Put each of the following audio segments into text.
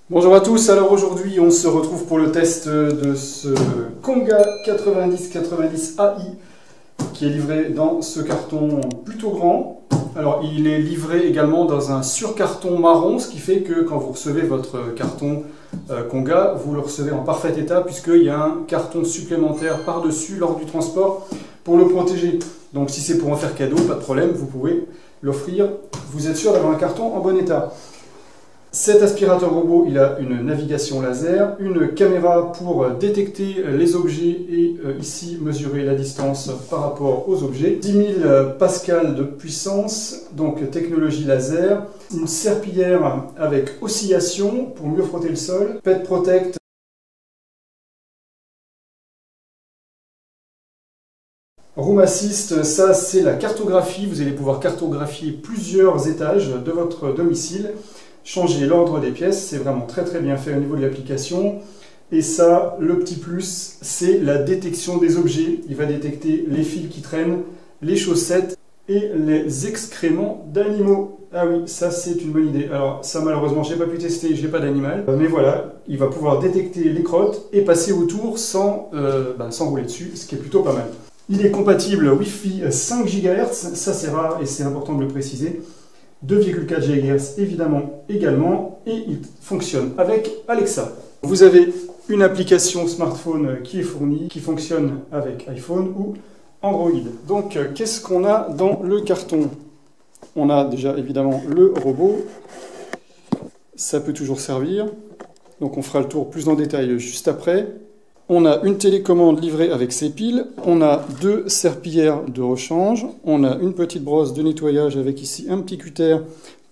Bonjour à tous, alors aujourd'hui on se retrouve pour le test de ce Konga 9090 AI qui est livré dans ce carton plutôt grand. Alors il est livré également dans un surcarton marron, ce qui fait que quand vous recevez votre carton Konga, vous le recevez en parfait état puisqu'il y a un carton supplémentaire par-dessus lors du transport pour le protéger. Donc si c'est pour en faire cadeau, pas de problème, vous pouvez l'offrir, vous êtes sûr d'avoir un carton en bon état. Cet aspirateur robot, il a une navigation laser, une caméra pour détecter les objets et ici mesurer la distance par rapport aux objets. 10 000 pascal de puissance, donc technologie laser. Une serpillière avec oscillation pour mieux frotter le sol. Pet Protect. Room Assist, ça c'est la cartographie. Vous allez pouvoir cartographier plusieurs étages de votre domicile. Changer l'ordre des pièces, c'est vraiment très bien fait au niveau de l'application. Et ça, le petit plus, c'est la détection des objets. Il va détecter les fils qui traînent, les chaussettes et les excréments d'animaux. Ah oui, ça c'est une bonne idée. Alors ça malheureusement, j'ai pas pu tester, j'ai pas d'animal. Mais voilà, il va pouvoir détecter les crottes et passer autour sans rouler dessus, ce qui est plutôt pas mal. Il est compatible Wi-Fi 5 GHz, ça c'est rare et c'est important de le préciser. 2,4 GHz évidemment également, et il fonctionne avec Alexa. Vous avez une application smartphone qui est fournie, qui fonctionne avec iPhone ou Android. Donc qu'est-ce qu'on a dans le carton? On a déjà évidemment le robot, ça peut toujours servir, donc on fera le tour plus en détail juste après. On a une télécommande livrée avec ses piles, on a deux serpillères de rechange, on a une petite brosse de nettoyage avec ici un petit cutter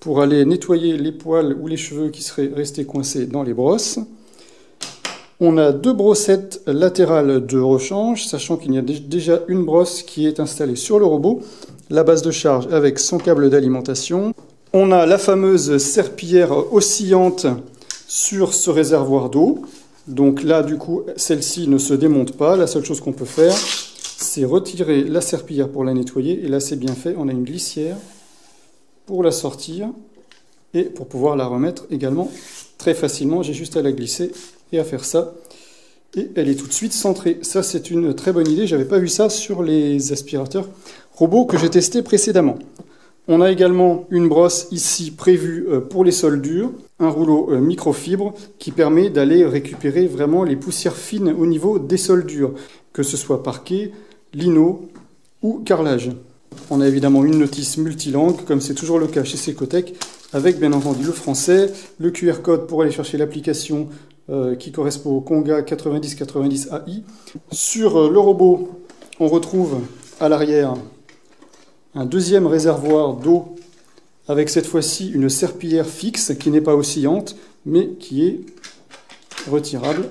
pour aller nettoyer les poils ou les cheveux qui seraient restés coincés dans les brosses. On a deux brossettes latérales de rechange, sachant qu'il y a déjà une brosse qui est installée sur le robot, la base de charge avec son câble d'alimentation. On a la fameuse serpillière oscillante sur ce réservoir d'eau. Donc là, du coup, celle-ci ne se démonte pas. La seule chose qu'on peut faire, c'est retirer la serpillière pour la nettoyer. Et là, c'est bien fait. On a une glissière pour la sortir et pour pouvoir la remettre également très facilement. J'ai juste à la glisser et à faire ça. Et elle est tout de suite centrée. Ça, c'est une très bonne idée. Je n'avais pas vu ça sur les aspirateurs robots que j'ai testés précédemment. On a également une brosse ici prévue pour les sols durs, un rouleau microfibre qui permet d'aller récupérer vraiment les poussières fines au niveau des sols durs, que ce soit parquet, lino ou carrelage. On a évidemment une notice multilangue, comme c'est toujours le cas chez Secotech, avec bien entendu le français, le QR code pour aller chercher l'application qui correspond au Konga 9090 AI. Sur le robot, on retrouve à l'arrière un deuxième réservoir d'eau avec cette fois-ci une serpillière fixe qui n'est pas oscillante mais qui est retirable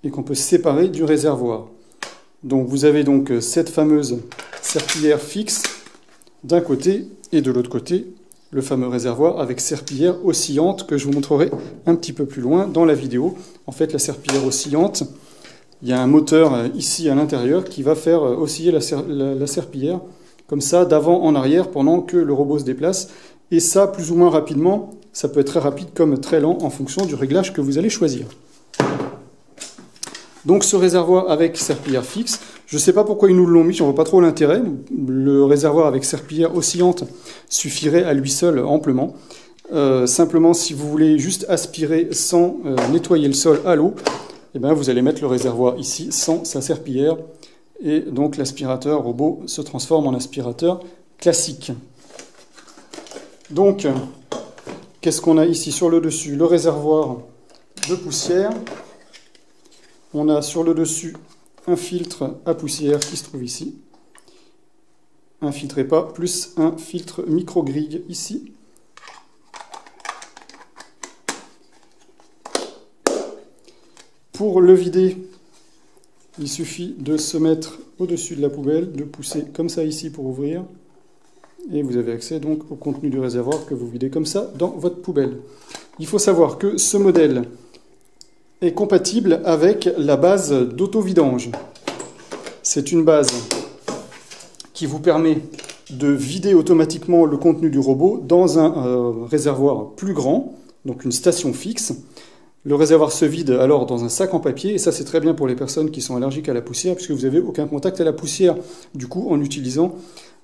et qu'on peut séparer du réservoir. Donc vous avez donc cette fameuse serpillière fixe d'un côté et de l'autre côté le fameux réservoir avec serpillière oscillante que je vous montrerai un petit peu plus loin dans la vidéo. En fait, la serpillière oscillante, il y a un moteur ici à l'intérieur qui va faire osciller la serpillière comme ça, d'avant en arrière, pendant que le robot se déplace. Et ça, plus ou moins rapidement, ça peut être très rapide comme très lent en fonction du réglage que vous allez choisir. Donc ce réservoir avec serpillière fixe, je ne sais pas pourquoi ils nous l'ont mis, j'en vois pas trop l'intérêt. Le réservoir avec serpillière oscillante suffirait à lui seul amplement. Simplement, si vous voulez juste aspirer sans nettoyer le sol à l'eau, eh bien, vous allez mettre le réservoir ici sans sa serpillière. Et donc l'aspirateur robot se transforme en aspirateur classique. Donc, qu'est-ce qu'on a ici sur le dessus? Le réservoir de poussière. On a sur le dessus un filtre à poussière qui se trouve ici. Un filtre EPA plus un filtre micro-grille ici. Pour le vider, il suffit de se mettre au-dessus de la poubelle, de pousser comme ça ici pour ouvrir. Et vous avez accès donc au contenu du réservoir que vous videz comme ça dans votre poubelle. Il faut savoir que ce modèle est compatible avec la base d'auto-vidange. C'est une base qui vous permet de vider automatiquement le contenu du robot dans un réservoir plus grand, donc une station fixe. Le réservoir se vide alors dans un sac en papier, et ça c'est très bien pour les personnes qui sont allergiques à la poussière, puisque vous n'avez aucun contact à la poussière, du coup en utilisant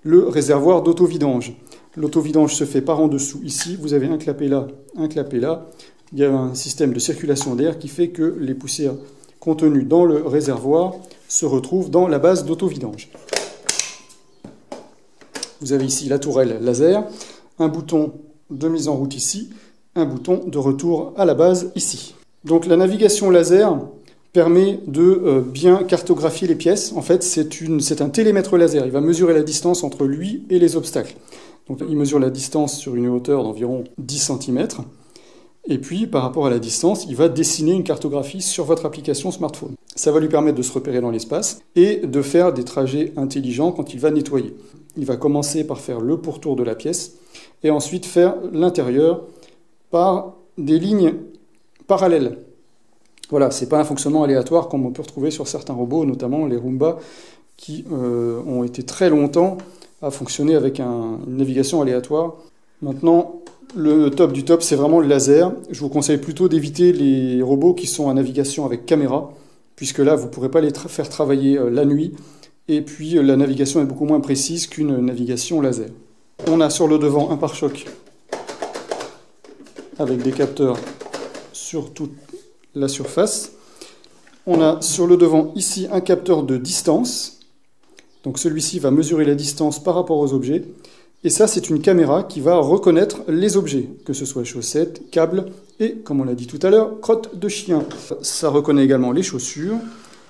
le réservoir d'auto-vidange. L'auto-vidange se fait par en dessous ici, vous avez un clapet là, un clapet là. Il y a un système de circulation d'air qui fait que les poussières contenues dans le réservoir se retrouvent dans la base d'auto-vidange. Vous avez ici la tourelle laser, un bouton de mise en route ici, un bouton de retour à la base ici. Donc la navigation laser permet de bien cartographier les pièces. En fait, c'est un télémètre laser. Il va mesurer la distance entre lui et les obstacles. Donc il mesure la distance sur une hauteur d'environ 10 cm. Et puis, par rapport à la distance, il va dessiner une cartographie sur votre application smartphone. Ça va lui permettre de se repérer dans l'espace et de faire des trajets intelligents quand il va nettoyer. Il va commencer par faire le pourtour de la pièce et ensuite faire l'intérieur par des lignes parallèles. Voilà, ce n'est pas un fonctionnement aléatoire comme on peut retrouver sur certains robots, notamment les Roomba, qui ont été très longtemps à fonctionner avec une navigation aléatoire. Maintenant, le top du top, c'est vraiment le laser. Je vous conseille plutôt d'éviter les robots qui sont à navigation avec caméra, puisque là, vous ne pourrez pas les faire travailler la nuit, et puis la navigation est beaucoup moins précise qu'une navigation laser. On a sur le devant un pare-choc avec des capteurs sur toute la surface. On a sur le devant ici un capteur de distance. Donc celui-ci va mesurer la distance par rapport aux objets. Et ça, c'est une caméra qui va reconnaître les objets, que ce soit chaussettes, câbles et, comme on l'a dit tout à l'heure, crottes de chien. Ça reconnaît également les chaussures.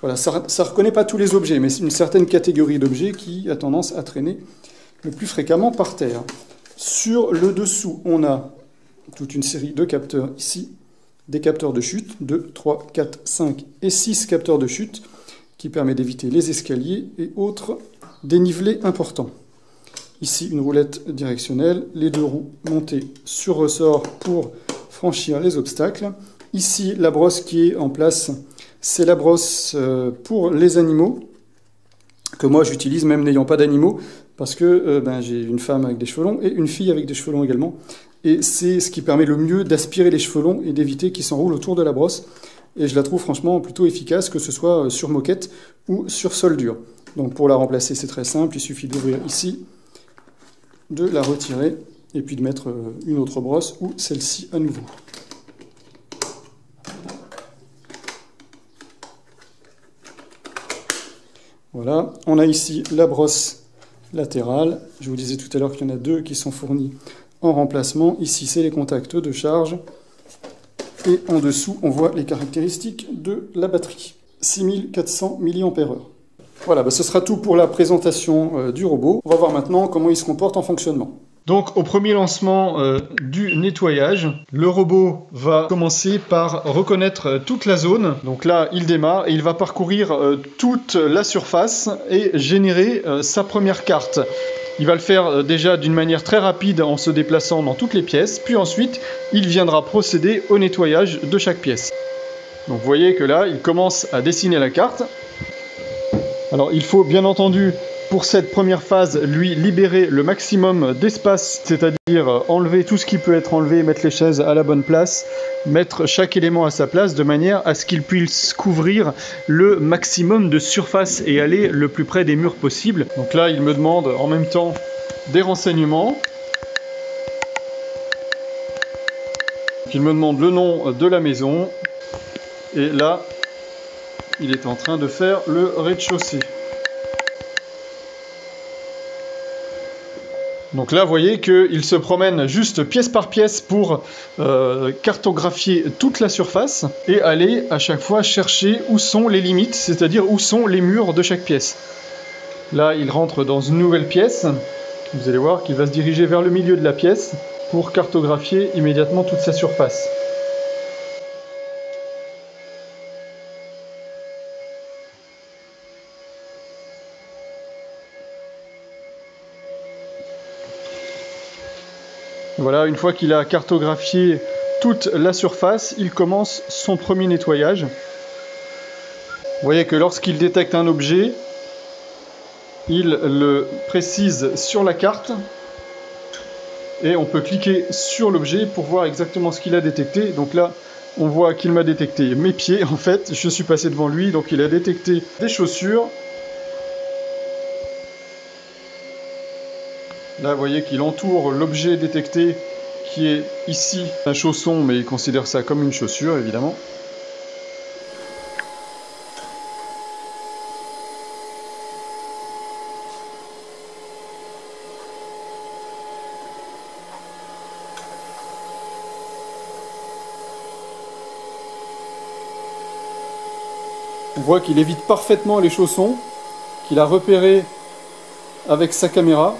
Voilà, ça ne reconnaît pas tous les objets, mais c'est une certaine catégorie d'objets qui a tendance à traîner le plus fréquemment par terre. Sur le dessous, on a toute une série de capteurs ici, des capteurs de chute, 2, 3, 4, 5 et 6 capteurs de chute, qui permet d'éviter les escaliers et autres dénivelés importants. Ici, une roulette directionnelle, les deux roues montées sur ressort pour franchir les obstacles. Ici, la brosse qui est en place, c'est la brosse pour les animaux, que moi j'utilise même n'ayant pas d'animaux, parce que j'ai une femme avec des cheveux longs et une fille avec des cheveux longs également. Et c'est ce qui permet le mieux d'aspirer les cheveux longs et d'éviter qu'ils s'enroulent autour de la brosse. Et je la trouve franchement plutôt efficace, que ce soit sur moquette ou sur sol dur. Donc pour la remplacer, c'est très simple, il suffit d'ouvrir ici, de la retirer, et puis de mettre une autre brosse, ou celle-ci à nouveau. Voilà, on a ici la brosse latérale. Je vous disais tout à l'heure qu'il y en a deux qui sont fournis en remplacement. Ici, c'est les contacts de charge. Et en dessous, on voit les caractéristiques de la batterie. 6400 mAh. Voilà, ce sera tout pour la présentation du robot. On va voir maintenant comment il se comporte en fonctionnement. Donc au premier lancement du nettoyage, le robot va commencer par reconnaître toute la zone. Donc là, il démarre et il va parcourir toute la surface et générer sa première carte. Il va le faire déjà d'une manière très rapide en se déplaçant dans toutes les pièces, puis ensuite il viendra procéder au nettoyage de chaque pièce. Donc vous voyez que là, il commence à dessiner la carte. Alors il faut bien entendu, pour cette première phase, lui libérer le maximum d'espace, c'est-à-dire enlever tout ce qui peut être enlevé, mettre les chaises à la bonne place, mettre chaque élément à sa place de manière à ce qu'il puisse couvrir le maximum de surface et aller le plus près des murs possible. Donc là, il me demande en même temps des renseignements. Il me demande le nom de la maison. Et là, il est en train de faire le rez-de-chaussée. Donc là, vous voyez qu'il se promène juste pièce par pièce pour cartographier toute la surface et aller à chaque fois chercher où sont les limites, c'est-à-dire où sont les murs de chaque pièce. Là, il rentre dans une nouvelle pièce. Vous allez voir qu'il va se diriger vers le milieu de la pièce pour cartographier immédiatement toute sa surface. Voilà, une fois qu'il a cartographié toute la surface, il commence son premier nettoyage. Vous voyez que lorsqu'il détecte un objet, il le précise sur la carte et on peut cliquer sur l'objet pour voir exactement ce qu'il a détecté. Donc là, on voit qu'il m'a détecté mes pieds, en fait, je suis passé devant lui, donc il a détecté des chaussures. Là, vous voyez qu'il entoure l'objet détecté qui est ici un chausson, mais il considère ça comme une chaussure, évidemment. On voit qu'il évite parfaitement les chaussons, qu'il a repéré avec sa caméra.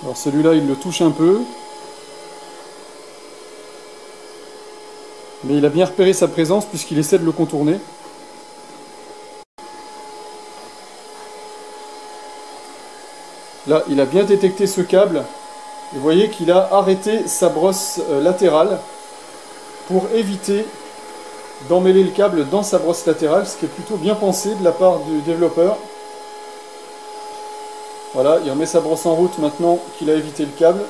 Alors celui-là, il le touche un peu. Mais il a bien repéré sa présence puisqu'il essaie de le contourner. Là, il a bien détecté ce câble. Vous voyez qu'il a arrêté sa brosse latérale pour éviter d'emmêler le câble dans sa brosse latérale, ce qui est plutôt bien pensé de la part du développeur. Voilà, il remet sa brosse en route maintenant qu'il a évité le câble.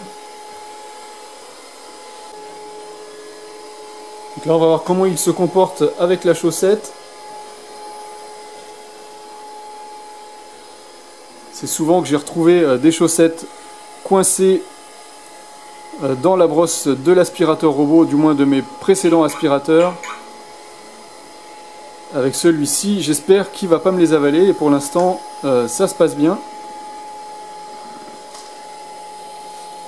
Donc là, on va voir comment il se comporte avec la chaussette. C'est souvent que j'ai retrouvé des chaussettes coincées dans la brosse de l'aspirateur robot, du moins de mes précédents aspirateurs. Avec celui-ci, j'espère qu'il ne va pas me les avaler, et pour l'instant, ça se passe bien.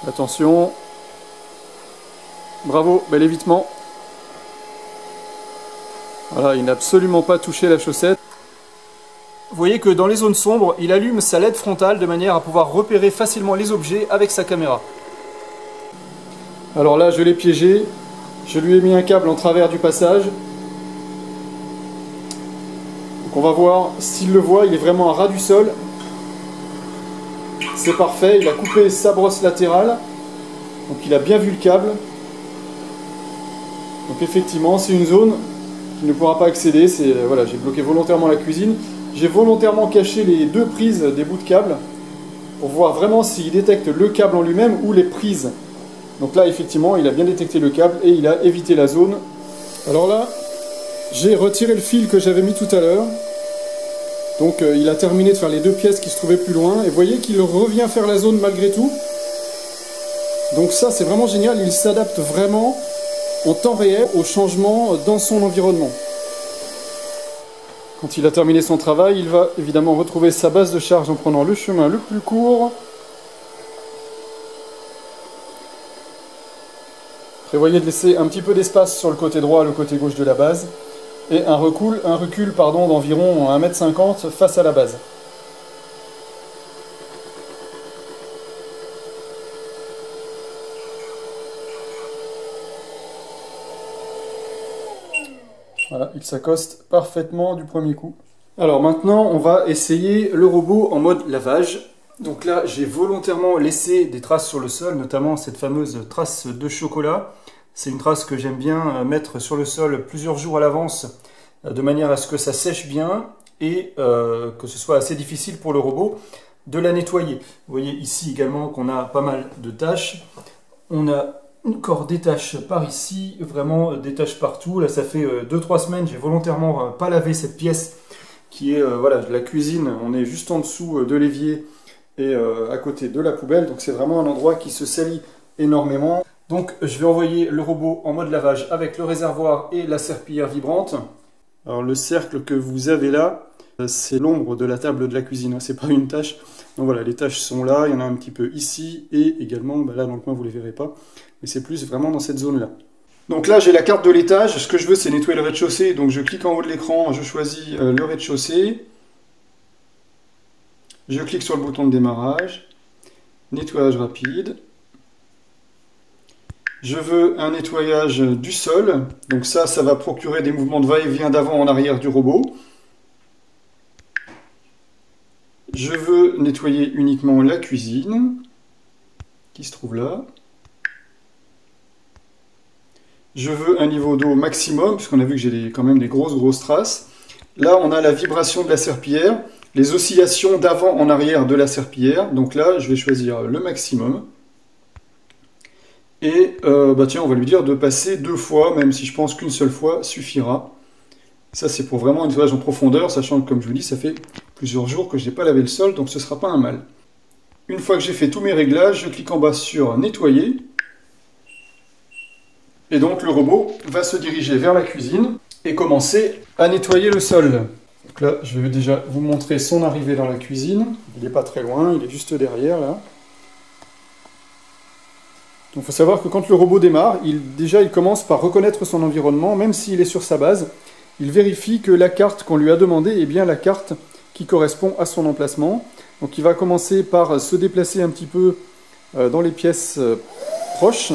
Attention. Bravo, bel évitement. Voilà, il n'a absolument pas touché la chaussette. Vous voyez que dans les zones sombres, il allume sa LED frontale de manière à pouvoir repérer facilement les objets avec sa caméra. Alors là, je l'ai piégé. Je lui ai mis un câble en travers du passage. On va voir s'il le voit, il est vraiment à ras du sol. C'est parfait, il a coupé sa brosse latérale. Donc il a bien vu le câble. Donc effectivement, c'est une zone qu'il ne pourra pas accéder. Voilà, j'ai bloqué volontairement la cuisine. J'ai volontairement caché les deux prises des bouts de câble pour voir vraiment s'il détecte le câble en lui-même ou les prises. Donc là, effectivement, il a bien détecté le câble et il a évité la zone. Alors là, j'ai retiré le fil que j'avais mis tout à l'heure. Donc il a terminé de faire les deux pièces qui se trouvaient plus loin. Et vous voyez qu'il revient faire la zone malgré tout. Donc ça, c'est vraiment génial. Il s'adapte vraiment en temps réel aux changements dans son environnement. Quand il a terminé son travail, il va évidemment retrouver sa base de charge en prenant le chemin le plus court. Prévoyez de laisser un petit peu d'espace sur le côté droit et le côté gauche de la base. Et un recul d'environ 1,50 m face à la base. Voilà, il s'accoste parfaitement du premier coup. Alors maintenant, on va essayer le robot en mode lavage. Donc là, j'ai volontairement laissé des traces sur le sol, notamment cette fameuse trace de chocolat. C'est une trace que j'aime bien mettre sur le sol plusieurs jours à l'avance, de manière à ce que ça sèche bien et que ce soit assez difficile pour le robot de la nettoyer. Vous voyez ici également qu'on a pas mal de taches. On a encore des taches par ici, vraiment des taches partout. Là, ça fait 2-3 semaines, j'ai volontairement pas lavé cette pièce qui est voilà, de la cuisine. On est juste en dessous de l'évier et à côté de la poubelle. Donc c'est vraiment un endroit qui se salit énormément. Donc je vais envoyer le robot en mode lavage avec le réservoir et la serpillière vibrante. Alors le cercle que vous avez là, c'est l'ombre de la table de la cuisine, c'est pas une tache. Donc voilà, les taches sont là, il y en a un petit peu ici et également là dans le coin vous les verrez pas. Mais c'est plus vraiment dans cette zone là. Donc là j'ai la carte de l'étage, ce que je veux c'est nettoyer le rez-de-chaussée. Donc je clique en haut de l'écran, je choisis le rez-de-chaussée. Je clique sur le bouton de démarrage. Nettoyage rapide. Je veux un nettoyage du sol, donc ça va procurer des mouvements de va-et-vient d'avant en arrière du robot. Je veux nettoyer uniquement la cuisine, qui se trouve là. Je veux un niveau d'eau maximum, puisqu'on a vu que j'ai quand même des grosses traces. Là, on a la vibration de la serpillière. les oscillations d'avant en arrière de la serpillière. Donc là, je vais choisir le maximum. Et tiens, on va lui dire de passer 2 fois, même si je pense qu'une seule fois suffira. Ça, c'est pour vraiment un nettoyage en profondeur, sachant que, comme je vous dis, ça fait plusieurs jours que je n'ai pas lavé le sol, donc ce ne sera pas un mal. Une fois que j'ai fait tous mes réglages, je clique en bas sur nettoyer. Et donc le robot va se diriger vers la cuisine et commencer à nettoyer le sol. Donc là, je vais déjà vous montrer son arrivée dans la cuisine. Il n'est pas très loin, il est juste derrière là. Donc il faut savoir que quand le robot démarre, il commence par reconnaître son environnement, même s'il est sur sa base. Il vérifie que la carte qu'on lui a demandée est bien la carte qui correspond à son emplacement. Donc il va commencer par se déplacer un petit peu dans les pièces proches.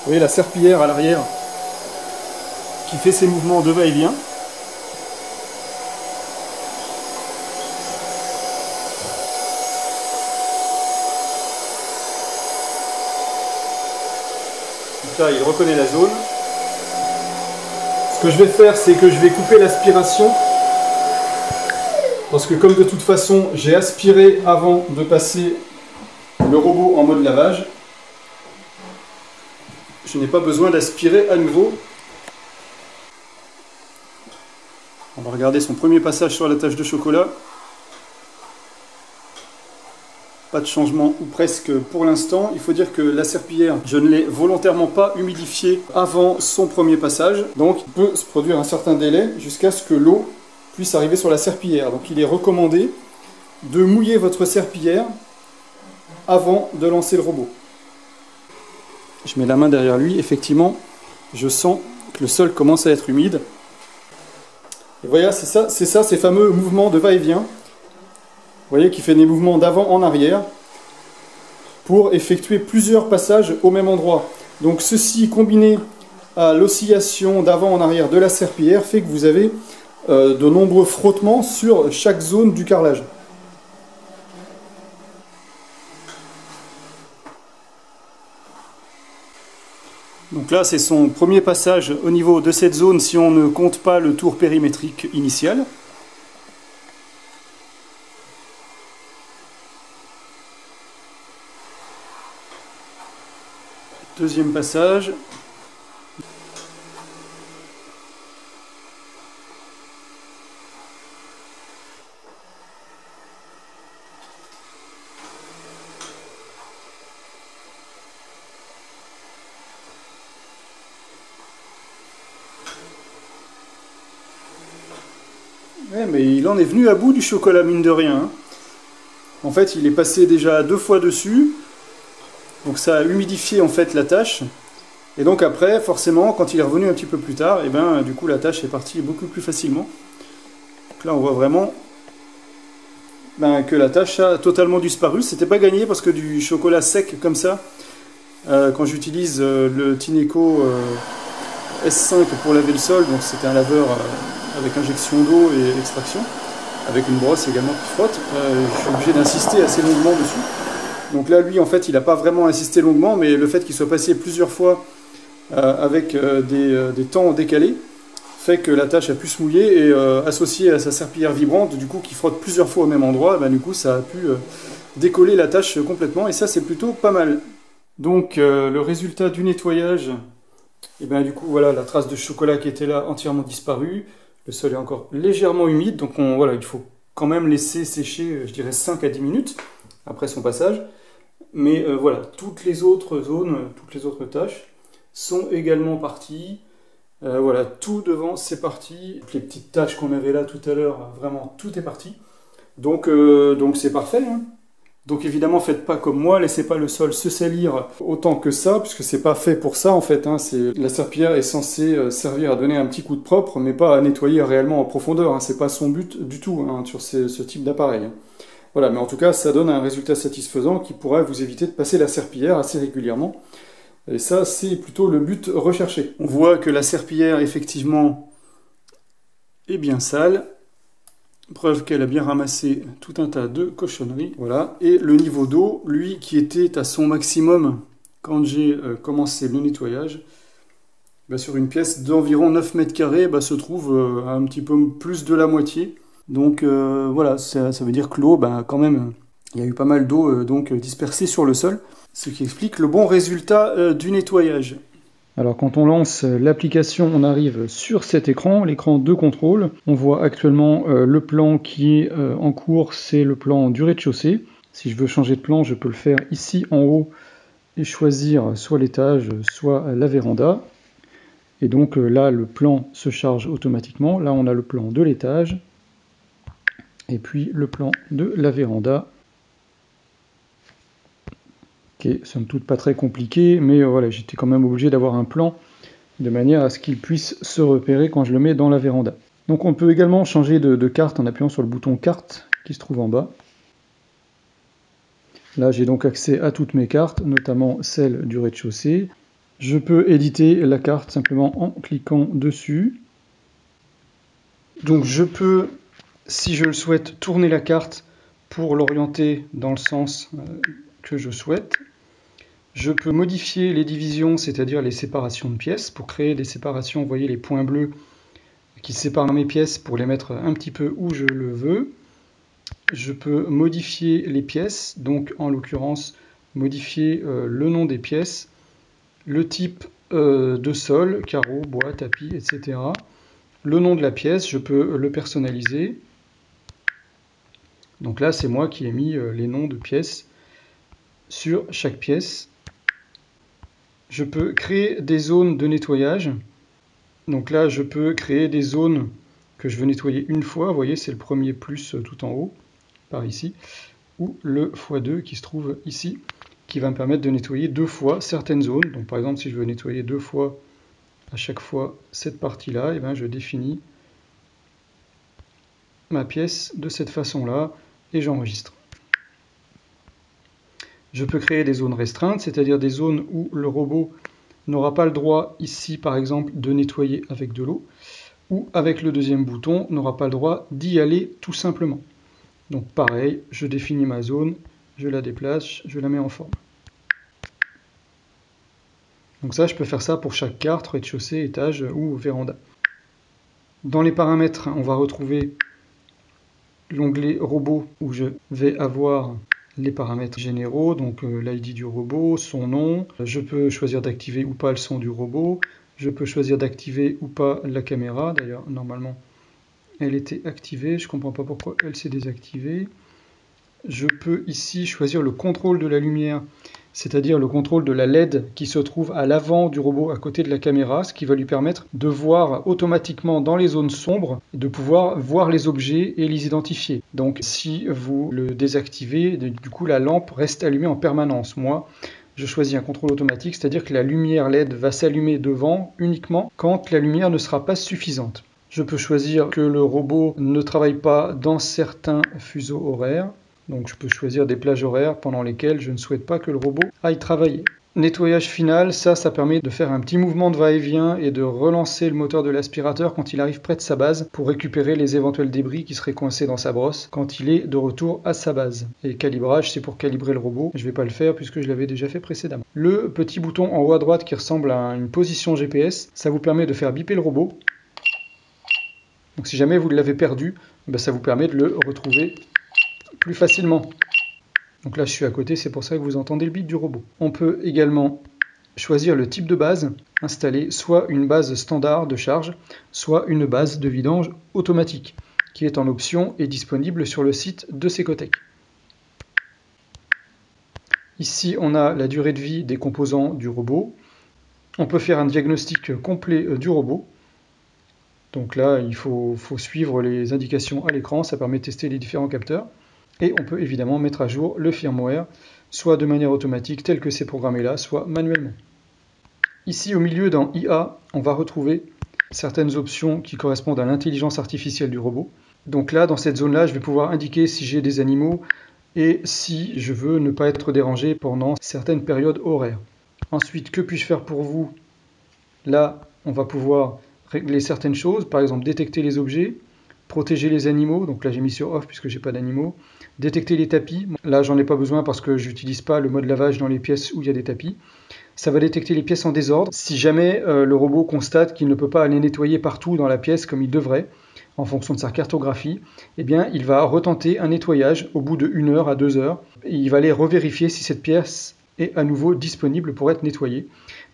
Vous voyez la serpillière à l'arrière qui fait ses mouvements de va-et-vient. Donc là, il reconnaît la zone. Ce que je vais faire, c'est que je vais couper l'aspiration. Parce que comme de toute façon, j'ai aspiré avant de passer le robot en mode lavage, je n'ai pas besoin d'aspirer à nouveau. On va regarder son premier passage sur la tâche de chocolat. Pas de changement, ou presque pour l'instant. Il faut dire que la serpillière, je ne l'ai volontairement pas humidifiée avant son premier passage. Donc il peut se produire un certain délai jusqu'à ce que l'eau puisse arriver sur la serpillière. Donc il est recommandé de mouiller votre serpillière avant de lancer le robot. Je mets la main derrière lui, effectivement, je sens que le sol commence à être humide. Et voilà, c'est ça, ces fameux mouvements de va-et-vient. Vous voyez qu'il fait des mouvements d'avant en arrière pour effectuer plusieurs passages au même endroit. Donc ceci, combiné à l'oscillation d'avant en arrière de la serpillière, fait que vous avez de nombreux frottements sur chaque zone du carrelage. Donc là, c'est son premier passage au niveau de cette zone si on ne compte pas le tour périmétrique initial. Deuxième passage. Ouais, mais il en est venu à bout du chocolat, mine de rien. Hein. En fait, il est passé déjà 2 fois dessus. Donc ça a humidifié en fait la tâche. Et donc après, forcément, quand il est revenu un petit peu plus tard, et ben du coup la tâche est partie beaucoup plus facilement. Donc là, on voit vraiment que la tâche a totalement disparu. C'était pas gagné parce que du chocolat sec comme ça, quand j'utilise le Tineco S5 pour laver le sol, donc c'était un laveur avec injection d'eau et extraction, avec une brosse également qui frotte, je suis obligé d'insister assez longuement dessus. Donc là, lui, en fait, il n'a pas vraiment insisté longuement, mais le fait qu'il soit passé plusieurs fois avec des temps décalés fait que la tâche a pu se mouiller et associé à sa serpillière vibrante, du coup, qui frotte plusieurs fois au même endroit, du coup, ça a pu décoller la tâche complètement, et ça, c'est plutôt pas mal. Donc, le résultat du nettoyage, et du coup, voilà, la trace de chocolat qui était là, entièrement disparue. Le sol est encore légèrement humide, donc voilà, il faut quand même laisser sécher, je dirais 5 à 10 minutes après son passage. Mais voilà, toutes les autres zones, toutes les autres tâches sont également parties. Voilà, tout devant c'est parti. Les petites tâches qu'on avait là tout à l'heure, vraiment tout est parti. Donc c'est parfait. Hein. Donc évidemment, faites pas comme moi, laissez pas le sol se salir autant que ça, puisque c'est pas fait pour ça en fait. Hein. La serpillière est censée servir à donner un petit coup de propre, mais pas à nettoyer réellement en profondeur. Hein. C'est pas son but du tout hein, sur ce type d'appareil. Hein. Voilà, mais en tout cas, ça donne un résultat satisfaisant qui pourrait vous éviter de passer la serpillière assez régulièrement. Et ça, c'est plutôt le but recherché. On voit que la serpillière, effectivement, est bien sale. Preuve qu'elle a bien ramassé tout un tas de cochonneries. Voilà. Et le niveau d'eau, lui, qui était à son maximum quand j'ai commencé le nettoyage, bah, sur une pièce d'environ 9 mètres carrés, bah, se trouve un petit peu plus de la moitié. Donc voilà, ça veut dire que l'eau, bah, quand même, il y a eu pas mal d'eau donc dispersée sur le sol, ce qui explique le bon résultat du nettoyage. Alors quand on lance l'application, on arrive sur cet écran, l'écran de contrôle. On voit actuellement le plan qui est en cours, c'est le plan du rez-de-chaussée. Si je veux changer de plan, je peux le faire ici en haut et choisir soit l'étage, soit la véranda. Et donc là, le plan se charge automatiquement. Là, on a le plan de l'étage et puis le plan de la véranda. Qui est somme toute pas très compliqué, mais voilà, j'étais quand même obligé d'avoir un plan de manière à ce qu'il puisse se repérer quand je le mets dans la véranda. Donc on peut également changer de carte en appuyant sur le bouton carte qui se trouve en bas. Là j'ai donc accès à toutes mes cartes, notamment celle du rez-de-chaussée. Je peux éditer la carte simplement en cliquant dessus. Donc je peux, si je le souhaite, tourner la carte pour l'orienter dans le sens que je souhaite. Je peux modifier les divisions, c'est-à-dire les séparations de pièces, pour créer des séparations, vous voyez les points bleus qui séparent mes pièces pour les mettre un petit peu où je le veux. Je peux modifier les pièces, donc en l'occurrence modifier le nom des pièces, le type de sol, carreau, bois, tapis, etc. Le nom de la pièce, je peux le personnaliser. Donc là, c'est moi qui ai mis les noms de pièces sur chaque pièce. Je peux créer des zones de nettoyage. Donc là, je peux créer des zones que je veux nettoyer une fois. Vous voyez, c'est le premier plus tout en haut, par ici. Ou le x2 qui se trouve ici, qui va me permettre de nettoyer 2 fois certaines zones. Donc par exemple, si je veux nettoyer 2 fois à chaque fois cette partie-là, et bien je définis ma pièce de cette façon-là et j'enregistre. Je peux créer des zones restreintes, c'est-à-dire des zones où le robot n'aura pas le droit, ici par exemple, de nettoyer avec de l'eau, ou avec le deuxième bouton, n'aura pas le droit d'y aller tout simplement. Donc pareil, je définis ma zone, je la déplace, je la mets en forme. Donc ça, je peux faire ça pour chaque carte, rez-de-chaussée, étage ou véranda. Dans les paramètres, on va retrouver l'onglet robot où je vais avoir les paramètres généraux, donc l'ID du robot, son nom. Je peux choisir d'activer ou pas le son du robot. Je peux choisir d'activer ou pas la caméra. D'ailleurs, normalement, elle était activée. Je ne comprends pas pourquoi elle s'est désactivée. Je peux ici choisir le contrôle de la lumière, c'est-à-dire le contrôle de la LED qui se trouve à l'avant du robot à côté de la caméra, ce qui va lui permettre de voir automatiquement dans les zones sombres, de pouvoir voir les objets et les identifier. Donc si vous le désactivez, du coup la lampe reste allumée en permanence. Moi, je choisis un contrôle automatique, c'est-à-dire que la lumière LED va s'allumer devant uniquement quand la lumière ne sera pas suffisante. Je peux choisir que le robot ne travaille pas dans certains fuseaux horaires. Donc je peux choisir des plages horaires pendant lesquelles je ne souhaite pas que le robot aille travailler. Nettoyage final, ça permet de faire un petit mouvement de va-et-vient et de relancer le moteur de l'aspirateur quand il arrive près de sa base pour récupérer les éventuels débris qui seraient coincés dans sa brosse quand il est de retour à sa base. Et calibrage, c'est pour calibrer le robot. Je ne vais pas le faire puisque je l'avais déjà fait précédemment. Le petit bouton en haut à droite qui ressemble à une position GPS, ça vous permet de faire biper le robot. Donc si jamais vous l'avez perdu, ça vous permet de le retrouver plus facilement. Donc là je suis à côté, c'est pour ça que vous entendez le bip du robot. On peut également choisir le type de base, installer soit une base standard de charge, soit une base de vidange automatique, qui est en option et disponible sur le site de Secotech. Ici on a la durée de vie des composants du robot. On peut faire un diagnostic complet du robot. Donc là il faut suivre les indications à l'écran, ça permet de tester les différents capteurs. Et on peut évidemment mettre à jour le firmware, soit de manière automatique tel que c'est programmé là, soit manuellement. Ici au milieu dans IA, on va retrouver certaines options qui correspondent à l'intelligence artificielle du robot. Donc là, dans cette zone-là, je vais pouvoir indiquer si j'ai des animaux et si je veux ne pas être dérangé pendant certaines périodes horaires. Ensuite, que puis-je faire pour vous? Là, on va pouvoir régler certaines choses, par exemple détecter les objets, protéger les animaux, donc là j'ai mis sur off puisque j'ai pas d'animaux, détecter les tapis, là j'en ai pas besoin parce que j'utilise pas le mode lavage dans les pièces où il y a des tapis. Ça va détecter les pièces en désordre. Si jamais le robot constate qu'il ne peut pas aller nettoyer partout dans la pièce comme il devrait, en fonction de sa cartographie, eh bien, il va retenter un nettoyage au bout de 1 heure à 2 heures. Et il va aller revérifier si cette pièce est à nouveau disponible pour être nettoyée.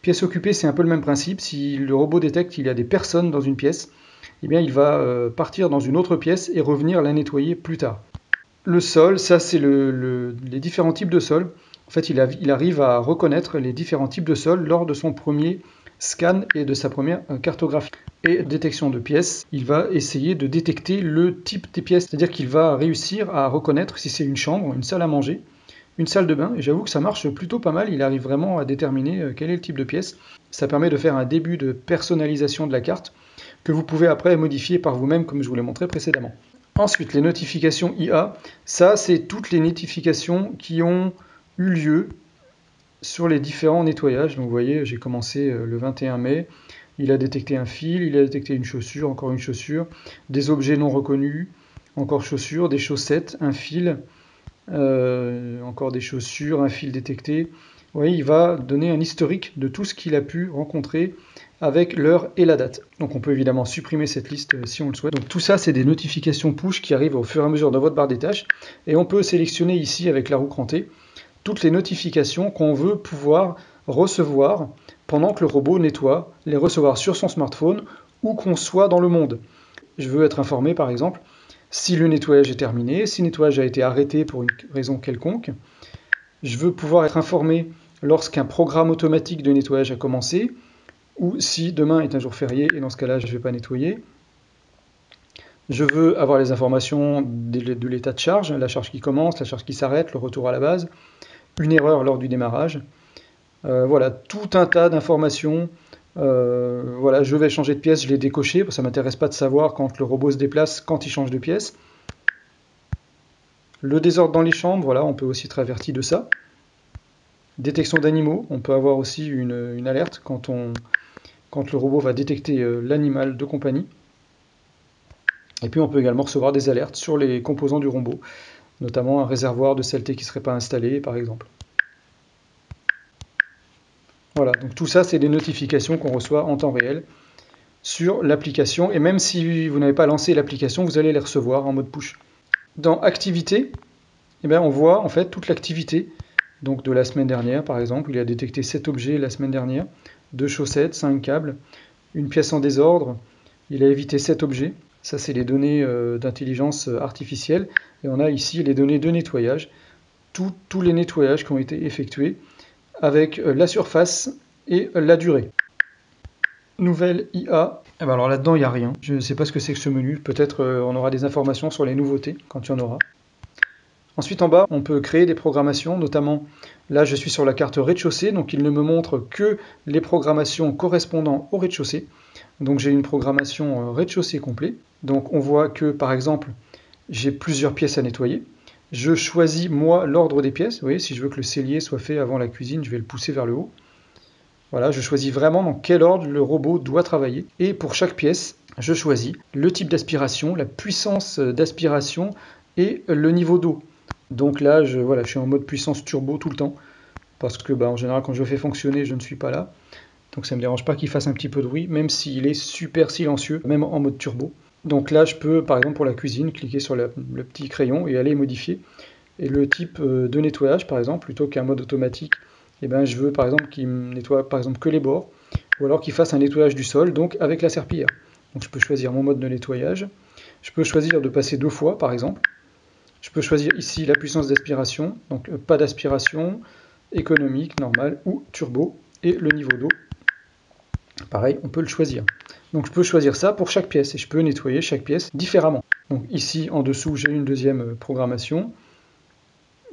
Pièce occupée, c'est un peu le même principe. Si le robot détecte qu'il y a des personnes dans une pièce, eh bien, il va partir dans une autre pièce et revenir la nettoyer plus tard. Le sol, ça c'est les différents types de sol. En fait, il arrive à reconnaître les différents types de sol lors de son premier scan et de sa première cartographie. Et détection de pièces, il va essayer de détecter le type des pièces. C'est-à-dire qu'il va réussir à reconnaître si c'est une chambre, une salle à manger, une salle de bain. Et j'avoue que ça marche plutôt pas mal. Il arrive vraiment à déterminer quel est le type de pièce. Ça permet de faire un début de personnalisation de la carte que vous pouvez après modifier par vous-même comme je vous l'ai montré précédemment. Ensuite, les notifications IA. Ça, c'est toutes les notifications qui ont eu lieu sur les différents nettoyages. Donc vous voyez, j'ai commencé le 21 mai, il a détecté un fil, il a détecté une chaussure, encore une chaussure, des objets non reconnus, encore chaussures, des chaussettes, un fil, encore des chaussures, un fil détecté. Vous voyez, il va donner un historique de tout ce qu'il a pu rencontrer avec l'heure et la date. Donc on peut évidemment supprimer cette liste si on le souhaite. Donc tout ça, c'est des notifications push qui arrivent au fur et à mesure dans votre barre des tâches. Et on peut sélectionner ici avec la roue crantée toutes les notifications qu'on veut pouvoir recevoir pendant que le robot nettoie, les recevoir sur son smartphone ou qu'on soit dans le monde. Je veux être informé par exemple si le nettoyage est terminé, si le nettoyage a été arrêté pour une raison quelconque. Je veux pouvoir être informé lorsqu'un programme automatique de nettoyage a commencé ou si demain est un jour férié et dans ce cas-là je ne vais pas nettoyer. Je veux avoir les informations de l'état de charge, la charge qui commence, la charge qui s'arrête, le retour à la base, une erreur lors du démarrage. Voilà, tout un tas d'informations. Voilà, je vais changer de pièce, je l'ai décoché, ça ne m'intéresse pas de savoir quand le robot se déplace, quand il change de pièce. Le désordre dans les chambres, voilà, on peut aussi être averti de ça. Détection d'animaux, on peut avoir aussi une alerte quand le robot va détecter l'animal de compagnie. Et puis on peut également recevoir des alertes sur les composants du robot, notamment un réservoir de saleté qui ne serait pas installé, par exemple. Voilà, donc tout ça, c'est des notifications qu'on reçoit en temps réel sur l'application. Et même si vous n'avez pas lancé l'application, vous allez les recevoir en mode push. Dans Activité, eh bien, on voit en fait toute l'activité donc de la semaine dernière, par exemple. Il a détecté 7 objets la semaine dernière, 2 chaussettes, 5 câbles, une pièce en désordre. Il a évité 7 objets. Ça, c'est les données d'intelligence artificielle. Et on a ici les données de nettoyage, tous les nettoyages qui ont été effectués avec la surface et la durée. Nouvelle IA. Eh ben alors là-dedans, il n'y a rien. Je ne sais pas ce que c'est que ce menu. Peut-être on aura des informations sur les nouveautés quand il y en aura. Ensuite, en bas, on peut créer des programmations, notamment, là, je suis sur la carte rez-de-chaussée, donc il ne me montre que les programmations correspondant au rez-de-chaussée. Donc j'ai une programmation rez-de-chaussée complet. Donc on voit que, par exemple, j'ai plusieurs pièces à nettoyer. Je choisis, moi, l'ordre des pièces. Vous voyez, si je veux que le cellier soit fait avant la cuisine, je vais le pousser vers le haut. Voilà, je choisis vraiment dans quel ordre le robot doit travailler. Et pour chaque pièce, je choisis le type d'aspiration, la puissance d'aspiration et le niveau d'eau. Donc là, je suis en mode puissance turbo tout le temps. Parce que, en général, quand je le fais fonctionner, je ne suis pas là. Donc ça ne me dérange pas qu'il fasse un petit peu de bruit, même s'il est super silencieux, même en mode turbo. Donc là, je peux, par exemple, pour la cuisine, cliquer sur le petit crayon et aller modifier. Et le type de nettoyage, par exemple, plutôt qu'un mode automatique, je veux, par exemple, qu'il me nettoie, par exemple, que les bords, ou alors qu'il fasse un nettoyage du sol, donc avec la serpillière. Donc je peux choisir mon mode de nettoyage. Je peux choisir de passer 2 fois, par exemple. Je peux choisir ici la puissance d'aspiration, donc pas d'aspiration, économique, normal ou turbo, et le niveau d'eau. Pareil, on peut le choisir. Donc je peux choisir ça pour chaque pièce et je peux nettoyer chaque pièce différemment. Donc ici en dessous j'ai une deuxième programmation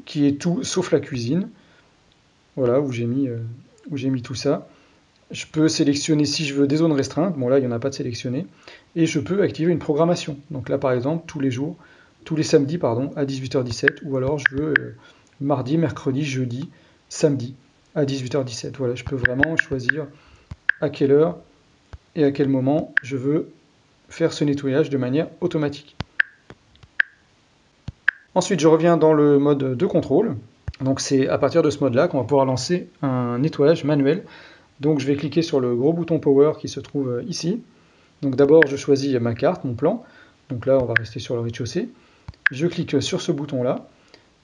qui est tout sauf la cuisine. Voilà où j'ai mis tout ça. Je peux sélectionner si je veux des zones restreintes. Bon là il n'y en a pas de sélectionné. Et je peux activer une programmation. Donc là par exemple tous les samedis à 18h17 ou alors je veux mardi, mercredi, jeudi, samedi à 18h17. Voilà, je peux vraiment choisir à quelle heure et à quel moment je veux faire ce nettoyage de manière automatique. Ensuite, je reviens dans le mode de contrôle. Donc c'est à partir de ce mode-là qu'on va pouvoir lancer un nettoyage manuel. Donc je vais cliquer sur le gros bouton Power qui se trouve ici. Donc d'abord, je choisis ma carte, mon plan. Donc là, on va rester sur le rez-de-chaussée. Je clique sur ce bouton-là.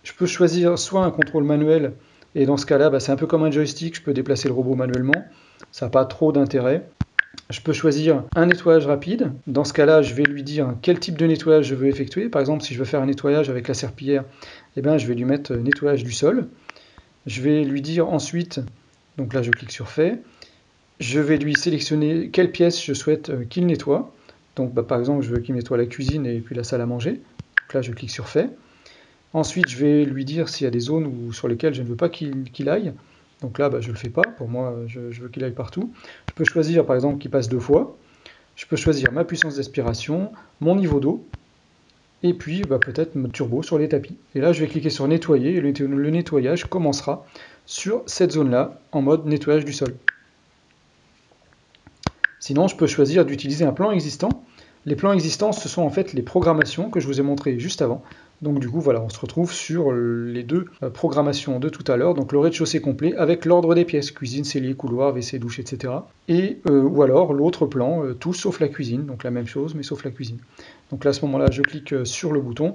Je peux choisir soit un contrôle manuel, et dans ce cas-là, c'est un peu comme un joystick, je peux déplacer le robot manuellement. Ça n'a pas trop d'intérêt. Je peux choisir un nettoyage rapide. Dans ce cas-là, je vais lui dire quel type de nettoyage je veux effectuer. Par exemple, si je veux faire un nettoyage avec la serpillière, je vais lui mettre nettoyage du sol. Je vais lui dire ensuite, donc là je clique sur fait, je vais lui sélectionner quelle pièce je souhaite qu'il nettoie. Donc par exemple, je veux qu'il nettoie la cuisine et puis la salle à manger. Donc là je clique sur fait. Ensuite, je vais lui dire s'il y a des zones sur lesquelles je ne veux pas qu'il aille. Donc là, je ne le fais pas. Pour moi, je veux qu'il aille partout. Je peux choisir, par exemple, qu'il passe 2 fois. Je peux choisir ma puissance d'aspiration, mon niveau d'eau, et puis peut-être mon turbo sur les tapis. Et là, je vais cliquer sur nettoyer, et le nettoyage commencera sur cette zone-là, en mode nettoyage du sol. Sinon, je peux choisir d'utiliser un plan existant. Les plans existants, ce sont en fait les programmations que je vous ai montrées juste avant. Donc du coup, voilà, on se retrouve sur les 2 programmations de tout à l'heure. Donc le rez-de-chaussée complet avec l'ordre des pièces, cuisine, cellier, couloir, WC, douche, etc. Et ou alors l'autre plan, tout sauf la cuisine, donc la même chose, mais sauf la cuisine. Donc là, à ce moment-là, je clique sur le bouton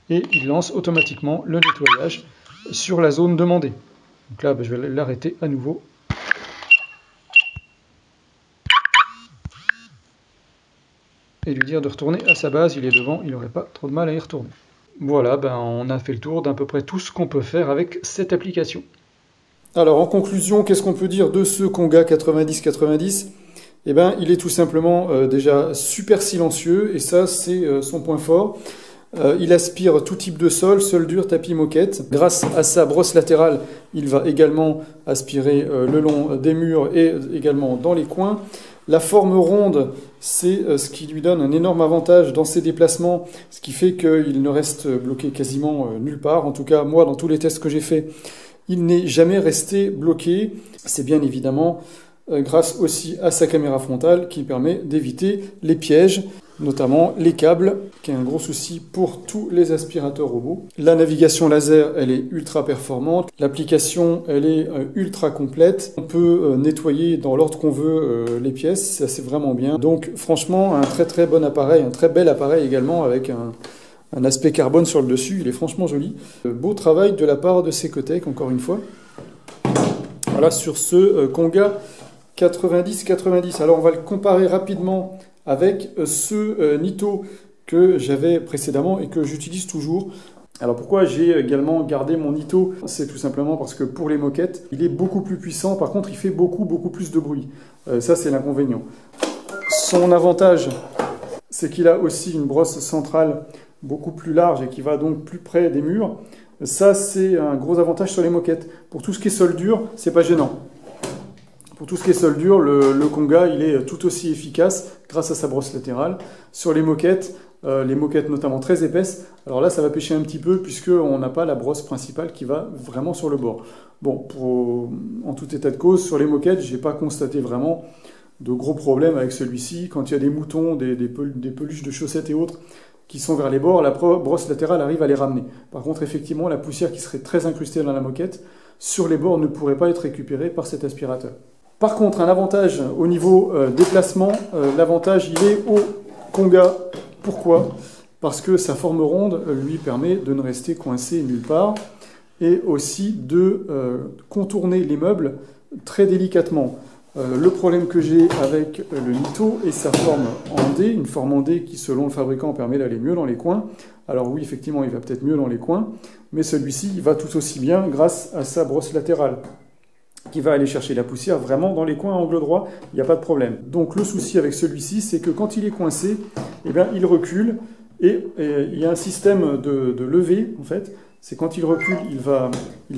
et il lance automatiquement le nettoyage sur la zone demandée. Donc là, je vais l'arrêter à nouveau. Et lui dire de retourner à sa base, il est devant, il n'aurait pas trop de mal à y retourner. Voilà, on a fait le tour d'à peu près tout ce qu'on peut faire avec cette application. Alors en conclusion, qu'est-ce qu'on peut dire de ce Konga 9090 ? Il est tout simplement déjà super silencieux, et ça c'est son point fort. Il aspire tout type de sol dur, tapis, moquette. Grâce à sa brosse latérale, il va également aspirer le long des murs et également dans les coins. La forme ronde, c'est ce qui lui donne un énorme avantage dans ses déplacements, ce qui fait qu'il ne reste bloqué quasiment nulle part. En tout cas, moi, dans tous les tests que j'ai faits, il n'est jamais resté bloqué. C'est bien évidemment grâce aussi à sa caméra frontale qui permet d'éviter les pièges, notamment les câbles, qui est un gros souci pour tous les aspirateurs robots. La navigation laser, elle est ultra performante. L'application, elle est ultra complète. On peut nettoyer dans l'ordre qu'on veut les pièces, ça c'est vraiment bien. Donc franchement, un très très bon appareil, un très bel appareil également avec un aspect carbone sur le dessus, il est franchement joli. Beau travail de la part de Secotech, encore une fois. Voilà sur ce Konga 9090. Alors on va le comparer rapidement avec ce Nito que j'avais précédemment et que j'utilise toujours. Alors pourquoi j'ai également gardé mon Nito? C'est tout simplement parce que pour les moquettes, il est beaucoup plus puissant, par contre il fait beaucoup plus de bruit. Ça c'est l'inconvénient. Son avantage, c'est qu'il a aussi une brosse centrale beaucoup plus large et qui va donc plus près des murs. Ça c'est un gros avantage sur les moquettes. Pour tout ce qui est sol dur, c'est pas gênant. Pour tout ce qui est sol dur, le Konga, il est tout aussi efficace grâce à sa brosse latérale. Sur les moquettes notamment très épaisses, alors là, ça va pêcher un petit peu puisqu'on n'a pas la brosse principale qui va vraiment sur le bord. Bon, en tout état de cause, sur les moquettes, je n'ai pas constaté vraiment de gros problèmes avec celui-ci. Quand il y a des moutons, des peluches de chaussettes et autres qui sont vers les bords, la brosse latérale arrive à les ramener. Par contre, effectivement, la poussière qui serait très incrustée dans la moquette, sur les bords, ne pourrait pas être récupérée par cet aspirateur. Par contre, un avantage au niveau déplacement, l'avantage il est au Konga. Pourquoi? Parce que sa forme ronde lui permet de ne rester coincé nulle part et aussi de contourner les meubles très délicatement. Le problème que j'ai avec le Nito est sa forme en D, une forme en D qui selon le fabricant permet d'aller mieux dans les coins. Alors oui, effectivement, il va peut-être mieux dans les coins, mais celui-ci il va tout aussi bien grâce à sa brosse latérale, qui va aller chercher la poussière vraiment dans les coins à angle droit, il n'y a pas de problème. Donc le souci avec celui-ci, c'est que quand il est coincé, il recule et il y a un système de levée en fait. C'est quand il recule, il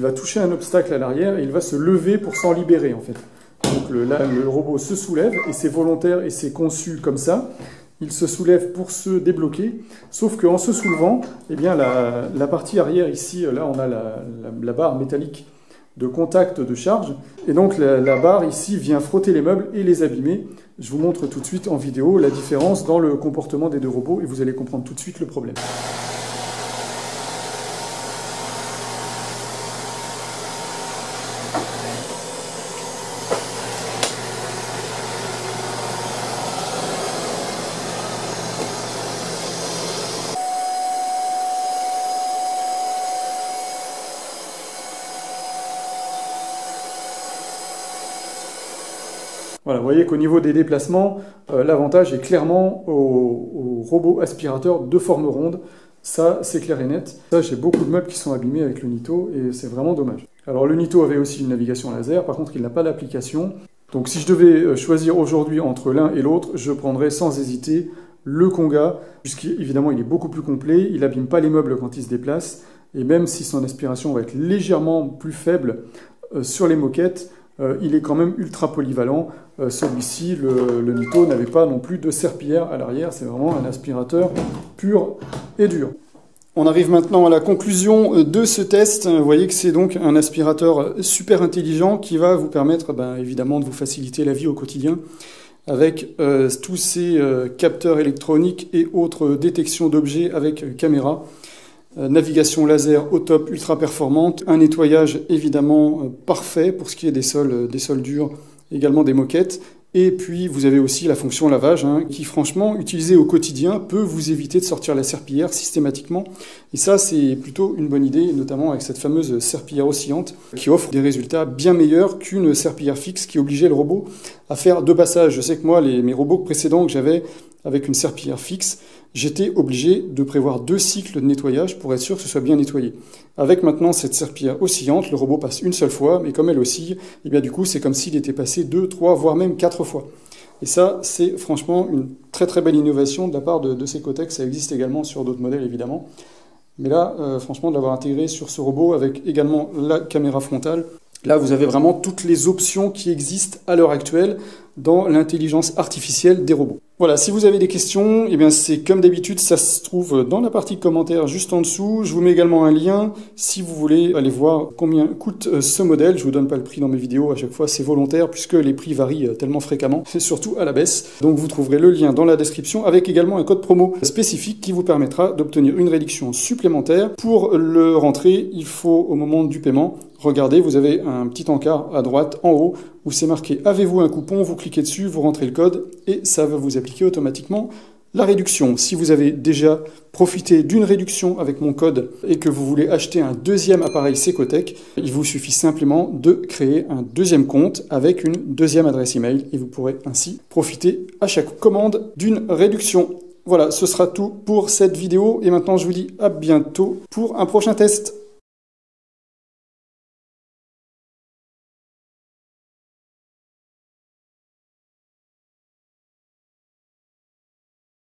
va toucher un obstacle à l'arrière et il va se lever pour s'en libérer en fait. Donc là, le robot se soulève et c'est volontaire et c'est conçu comme ça. Il se soulève pour se débloquer, sauf qu'en se soulevant, la partie arrière ici, là on a la barre métallique de contact de charge, et donc la barre ici vient frotter les meubles et les abîmer. Je vous montre tout de suite en vidéo la différence dans le comportement des deux robots et vous allez comprendre tout de suite le problème. Voilà, vous voyez qu'au niveau des déplacements, l'avantage est clairement au robot aspirateur de forme ronde. Ça, c'est clair et net. Ça, j'ai beaucoup de meubles qui sont abîmés avec le Nito et c'est vraiment dommage. Alors, le Nito avait aussi une navigation laser. Par contre, il n'a pas d'application. Donc, si je devais choisir aujourd'hui entre l'un et l'autre, je prendrais sans hésiter le Konga, puisqu'évidemment, il est beaucoup plus complet. Il n'abîme pas les meubles quand il se déplace. Et même si son aspiration va être légèrement plus faible sur les moquettes, il est quand même ultra polyvalent. Celui-ci, le Nito, n'avait pas non plus de serpillière à l'arrière. C'est vraiment un aspirateur pur et dur. On arrive maintenant à la conclusion de ce test. Vous voyez que c'est donc un aspirateur super intelligent qui va vous permettre évidemment de vous faciliter la vie au quotidien avec tous ces capteurs électroniques et autres détections d'objets avec caméra. Navigation laser au top, ultra performante, un nettoyage évidemment parfait pour ce qui est des sols durs, également des moquettes. Et puis vous avez aussi la fonction lavage qui franchement, utilisée au quotidien, peut vous éviter de sortir la serpillière systématiquement. Et ça c'est plutôt une bonne idée, notamment avec cette fameuse serpillière oscillante qui offre des résultats bien meilleurs qu'une serpillière fixe qui obligeait le robot à faire 2 passages. Je sais que moi, mes robots précédents que j'avais avec une serpillière fixe, j'étais obligé de prévoir 2 cycles de nettoyage pour être sûr que ce soit bien nettoyé. Avec maintenant cette serpillière oscillante, le robot passe une seule fois, mais comme elle oscille, et bien du coup c'est comme s'il était passé 2, 3, voire même 4 fois. Et ça, c'est franchement une très très belle innovation de la part de Secotech. Ça existe également sur d'autres modèles évidemment. Mais là, franchement, de l'avoir intégré sur ce robot avec également la caméra frontale, là vous avez vraiment toutes les options qui existent à l'heure actuelle dans l'intelligence artificielle des robots. Voilà, si vous avez des questions, eh bien c'est comme d'habitude, ça se trouve dans la partie commentaires juste en dessous. Je vous mets également un lien si vous voulez aller voir combien coûte ce modèle. Je vous donne pas le prix dans mes vidéos, à chaque fois c'est volontaire puisque les prix varient tellement fréquemment, et surtout à la baisse. Donc vous trouverez le lien dans la description avec également un code promo spécifique qui vous permettra d'obtenir une réduction supplémentaire. Pour le rentrer, il faut au moment du paiement, regardez, vous avez un petit encart à droite en haut où c'est marqué « Avez-vous un coupon ?» Vous cliquez dessus, vous rentrez le code et ça va vous appliquer automatiquement la réduction. Si vous avez déjà profité d'une réduction avec mon code et que vous voulez acheter un deuxième appareil Secotech, il vous suffit simplement de créer un deuxième compte avec une deuxième adresse email et vous pourrez ainsi profiter à chaque commande d'une réduction. Voilà, ce sera tout pour cette vidéo et maintenant je vous dis à bientôt pour un prochain test.